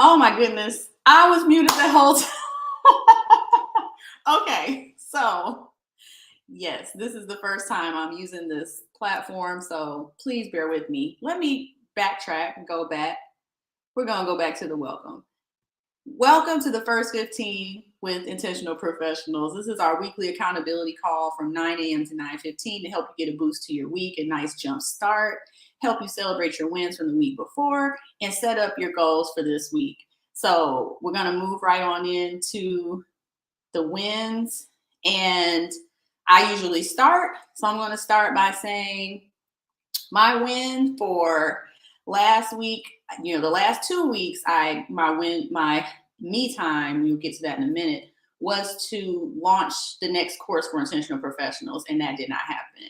Oh my goodness. I was muted the whole time. Okay, so yes, this is the first time I'm using this platform, so please bear with me. Let me backtrack and go back. We're going to go back to the welcome. Welcome to the First 15 with Intentional Professionals. This is our weekly accountability call from 9 a.m. to 9:15 to help you get a boost to your week, a nice jump start, help you celebrate your wins from the week before, and set up your goals for this week. So we're going to move right on into the wins. And I usually start. So I'm going to start by saying my win for last week, the last 2 weeks, my me time, we'll get to that in a minute, was to launch the next course for intentional professionals, and that did not happen.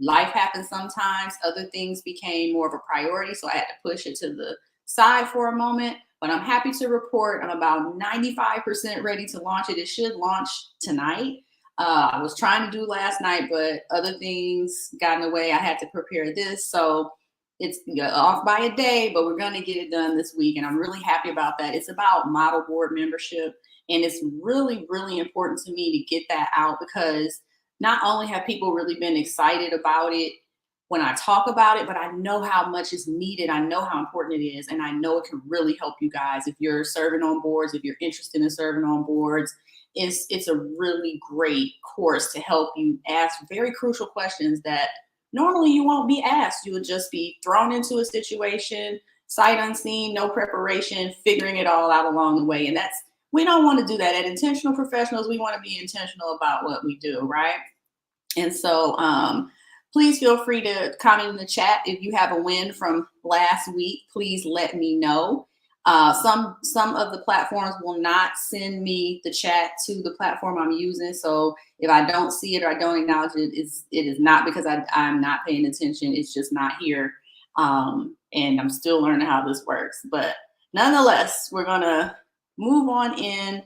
Life happens sometimes, other things became more of a priority, so I had to push it to the side for a moment. But I'm happy to report I'm about 95% ready to launch it. It should launch tonight. I was trying to do last night, but other things got in the way. I had to prepare this. So it's off by a day, but we're going to get it done this week. And I'm really happy about that. It's about model board membership. And it's really, really important to me to get that out because not only have people really been excited about it when I talk about it, but I know how much is needed. I know how important it is. And I know it can really help you guys. If you're serving on boards, if you're interested in serving on boards, it's a really great course to help you ask very crucial questions that normally you won't be asked. You would just be thrown into a situation, sight unseen, no preparation, figuring it all out along the way. And we don't want to do that. At Intentional Professionals, we want to be intentional about what we do, right? And so please feel free to comment in the chat. If you have a win from last week, please let me know. Some of the platforms will not send me the chat to the platform I'm using. So if I don't see it or I don't acknowledge it, it is not because I'm not paying attention. It's just not here. And I'm still learning how this works. But nonetheless, we're going to move on in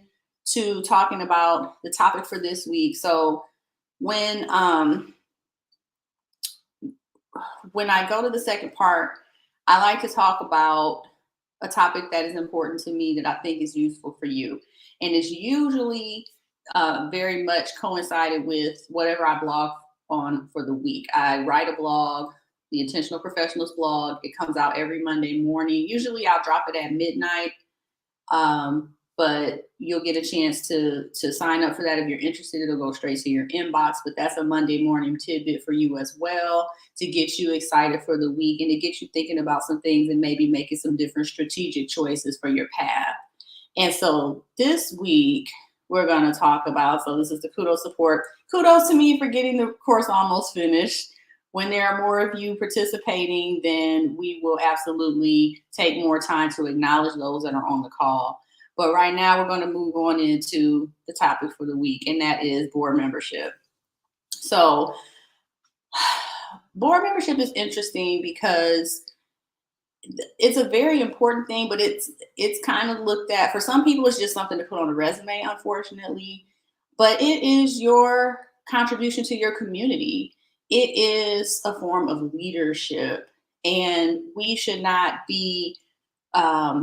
to talking about the topic for this week. So when I go to the second part, I like to talk about a topic that is important to me that I think is useful for you. And it's usually very much coincided with whatever I blog on for the week. I write a blog, the Intentional Professionals blog. It comes out every Monday morning. Usually I'll drop it at midnight. But you'll get a chance to sign up for that. If you're interested, it'll go straight to your inbox. But that's a Monday morning tidbit for you as well to get you excited for the week and to get you thinking about some things and maybe making some different strategic choices for your path. And so this week we're going to talk about, so this is the kudos support. Kudos to me for getting the course almost finished. When there are more of you participating, then we will absolutely take more time to acknowledge those that are on the call. But right now, we're going to move on into the topic for the week, and that is board membership. So board membership is interesting because it's a very important thing, but it's kind of looked at, for some people, it's just something to put on a resume, unfortunately. But it is your contribution to your community. It is a form of leadership, and we should not be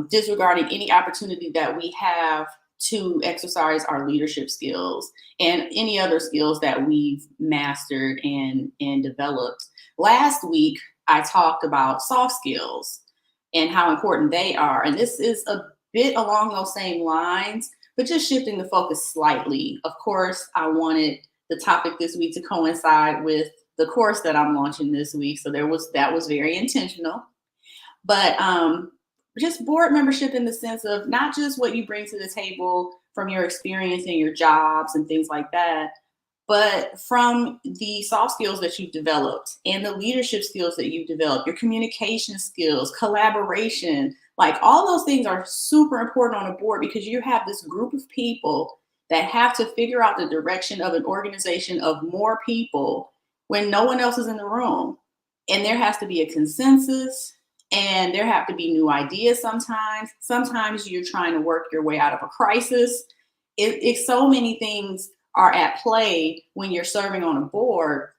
disregarding any opportunity that we have to exercise our leadership skills and any other skills that we've mastered and developed. Last week, I talked about soft skills and how important they are. And this is a bit along those same lines, but just shifting the focus slightly. Of course, I wanted the topic this week to coincide with the course that I'm launching this week. So that was very intentional. But just board membership in the sense of not just what you bring to the table from your experience in your jobs and things like that, but from the soft skills that you've developed and the leadership skills that you've developed, your communication skills, collaboration, like all those things are super important on a board because you have this group of people that have to figure out the direction of an organization of more people when no one else is in the room. And there has to be a consensus. And there have to be new ideas sometimes. Sometimes you're trying to work your way out of a crisis. So many things are at play when you're serving on a board.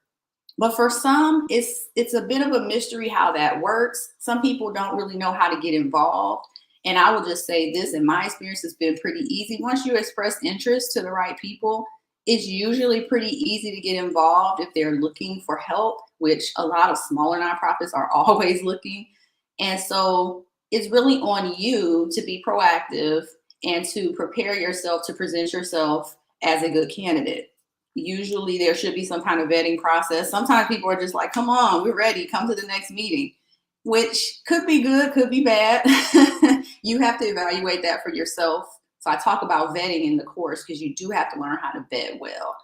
But for some, it's a bit of a mystery how that works. Some people don't really know how to get involved. And I will just say this, in my experience, has been pretty easy. Once you express interest to the right people, it's usually pretty easy to get involved if they're looking for help, which a lot of smaller nonprofits are always looking. And so it's really on you to be proactive and to prepare yourself to present yourself as a good candidate. Usually there should be some kind of vetting process. Sometimes people are just like, come on, we're ready, come to the next meeting, which could be good, could be bad. You have to evaluate that for yourself. So I talk about vetting in the course because you do have to learn how to vet well.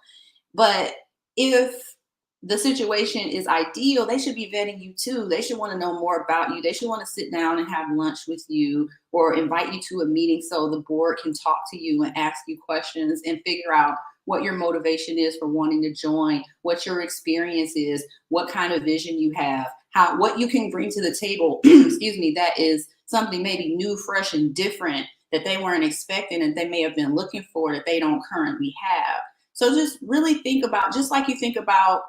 But if the situation is ideal, they should be vetting you too. They should want to know more about you. They should want to sit down and have lunch with you or invite you to a meeting so the board can talk to you and ask you questions and figure out what your motivation is for wanting to join, what your experience is, what kind of vision you have, what you can bring to the table, excuse me, that is something maybe new, fresh, and different that they weren't expecting and they may have been looking for that they don't currently have. So just really think about, just like you think about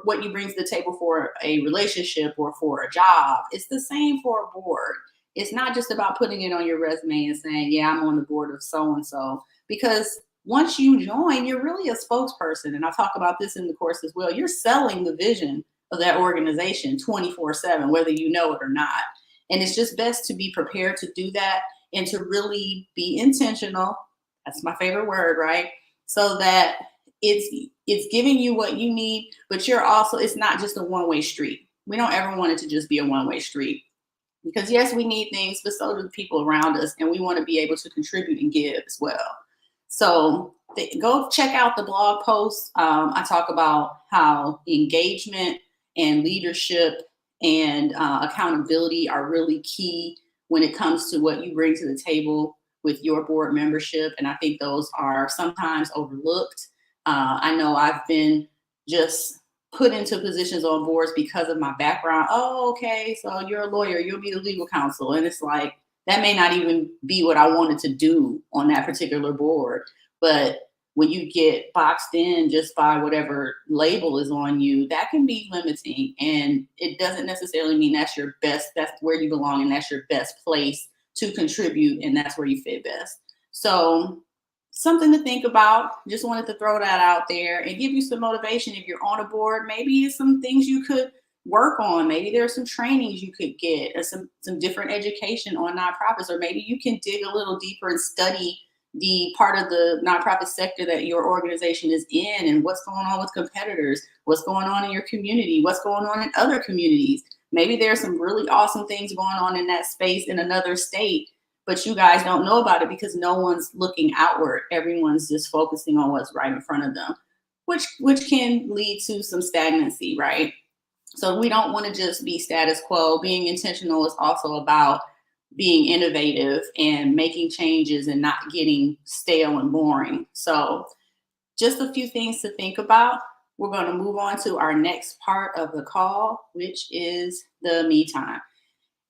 what you bring to the table for a relationship or for a job, it's the same for a board. It's not just about putting it on your resume and saying, yeah, I'm on the board of so-and-so, because once you join, you're really a spokesperson. And I talk about this in the course as well. You're selling the vision of that organization 24/7, whether you know it or not. And it's just best to be prepared to do that and to really be intentional. That's my favorite word, right? So that it's giving you what you need, but you're also, it's not just a one-way street. We don't ever want it to just be a one-way street, because yes, we need things, but so do the people around us, and we want to be able to contribute and give as well. So go check out the blog post. I talk about how engagement and leadership and accountability are really key when it comes to what you bring to the table with your board membership. And I think those are sometimes overlooked. I know I've been just put into positions on boards because of my background. Oh, okay, so you're a lawyer, you'll be the legal counsel. And it's like, that may not even be what I wanted to do on that particular board. But when you get boxed in just by whatever label is on you, that can be limiting. And it doesn't necessarily mean that's your best, that's where you belong, and that's your best place to contribute, and that's where you fit best. So something to think about. Just wanted to throw that out there and give you some motivation. If you're on a board, maybe it's some things you could work on. Maybe there's some trainings you could get, or some different education on nonprofits, or maybe you can dig a little deeper and study the part of the nonprofit sector that your organization is in, and what's going on with competitors, what's going on in your community, what's going on in other communities. Maybe there's some really awesome things going on in that space in another state, but you guys don't know about it because no one's looking outward. Everyone's just focusing on what's right in front of them, which can lead to some stagnancy, right? So we don't want to just be status quo. Being intentional is also about being innovative and making changes and not getting stale and boring. So just a few things to think about. We're going to move on to our next part of the call, which is the me time.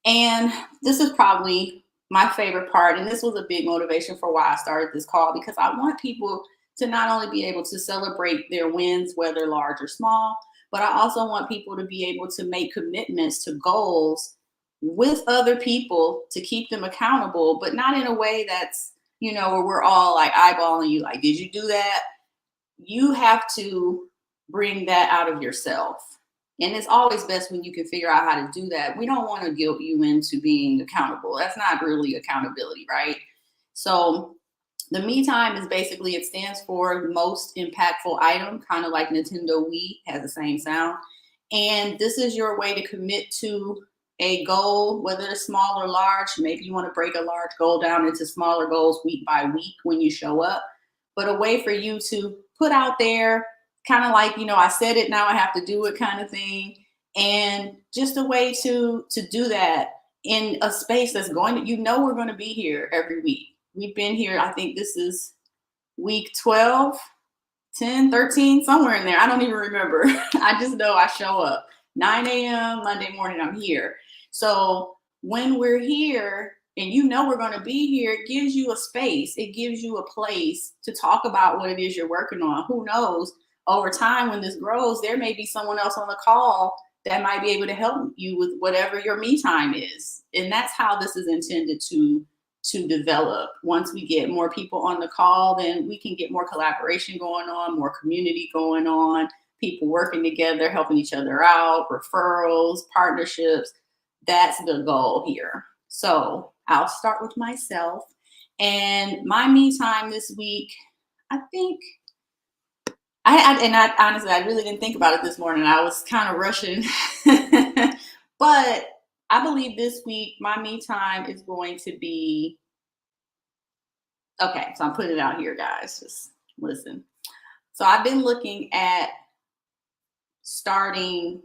And this is probably my favorite part. And this was a big motivation for why I started this call, because I want people to not only be able to celebrate their wins, whether large or small, but I also want people to be able to make commitments to goals with other people to keep them accountable, but not in a way that's, where we're all like eyeballing you, like, did you do that? You have to bring that out of yourself. And it's always best when you can figure out how to do that. We don't want to guilt you into being accountable. That's not really accountability, right? So the me time is basically, it stands for most impactful item, kind of like Nintendo Wii has the same sound. And this is your way to commit to a goal, whether it's small or large. Maybe you want to break a large goal down into smaller goals week by week when you show up, but a way for you to put out there, kind of like, I said it, now I have to do it kind of thing. And just a way to do that in a space that's going to, we're going to be here every week. We've been here, I think this is week 12, 10, 13, somewhere in there. I don't even remember. I just know I show up 9 a.m. Monday morning, I'm here. So when we're here and we're going to be here, it gives you a space. It gives you a place to talk about what it is you're working on. Who knows? Over time, when this grows, there may be someone else on the call that might be able to help you with whatever your me time is. And that's how this is intended to to develop. Once we get more people on the call, then we can get more collaboration going on, more community going on, people working together, helping each other out, referrals, partnerships. That's the goal here. So I'll start with myself. And my me time this week, I think I honestly, I really didn't think about it this morning. I was kind of rushing, but I believe this week my me time is going to be okay. So I'm putting it out here, guys. Just listen. So I've been looking at starting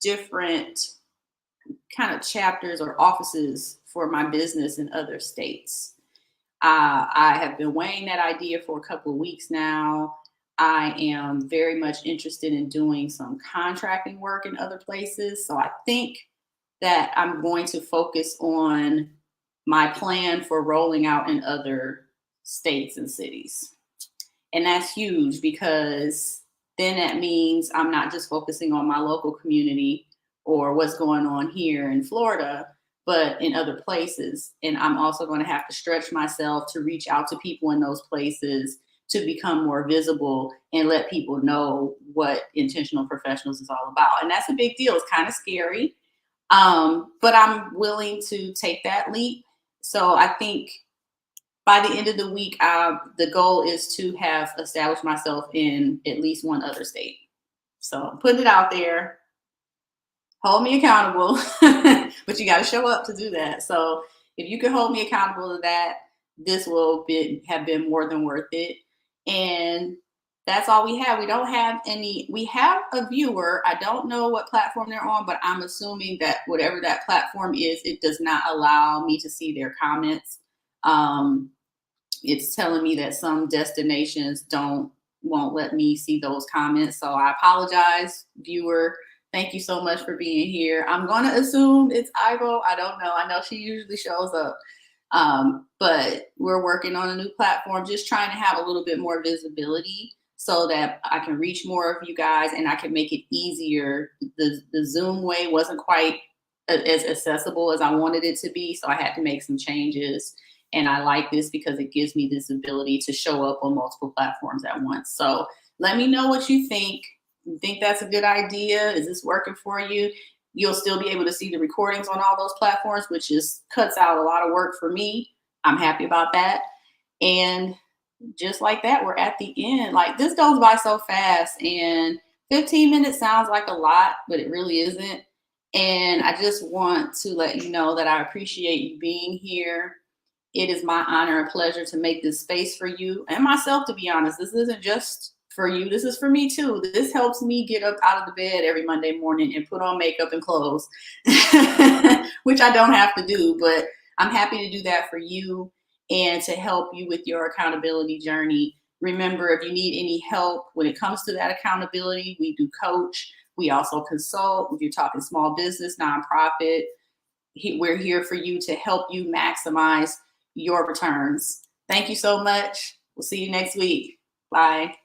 different kind of chapters or offices for my business in other states. I have been weighing that idea for a couple of weeks now. I am very much interested in doing some contracting work in other places. So I think that I'm going to focus on my plan for rolling out in other states and cities. And that's huge because then that means I'm not just focusing on my local community or what's going on here in Florida, but in other places. And I'm also going to have to stretch myself to reach out to people in those places to become more visible and let people know what intentional professionals is all about. And that's a big deal. It's kind of scary, but I'm willing to take that leap. So I think by the end of the week, the goal is to have established myself in at least one other state. So I'm putting it out there. Hold me accountable, but you got to show up to do that. So if you can hold me accountable to that, this will have been more than worth it. And that's all we have. We don't have any, we have a viewer. I don't know what platform they're on, but I'm assuming that whatever that platform is, it does not allow me to see their comments. It's telling me that some destinations won't let me see those comments. So I apologize, viewer. Thank you so much for being here. I'm going to assume it's Ivo. I don't know. I know she usually shows up. But we're working on a new platform, just trying to have a little bit more visibility so that I can reach more of you guys and I can make it easier. The Zoom way wasn't quite as accessible as I wanted it to be. So I had to make some changes. And I like this because it gives me this ability to show up on multiple platforms at once. So let me know what you think. You think that's a good idea? Is this working for you? You'll still be able to see the recordings on all those platforms, which cuts out a lot of work for me. I'm happy about that. And just like that, we're at the end. Like, this goes by so fast, and 15 minutes sounds like a lot, but it really isn't. And I just want to let you know that I appreciate you being here. It is my honor and pleasure to make this space for you and myself, to be honest. This isn't just for you. This is for me too. This helps me get up out of the bed every Monday morning and put on makeup and clothes, which I don't have to do, but I'm happy to do that for you and to help you with your accountability journey. Remember, if you need any help when it comes to that accountability, we do coach. We also consult. If you're talking small business, nonprofit, we're here for you to help you maximize your returns. Thank you so much. We'll see you next week. Bye.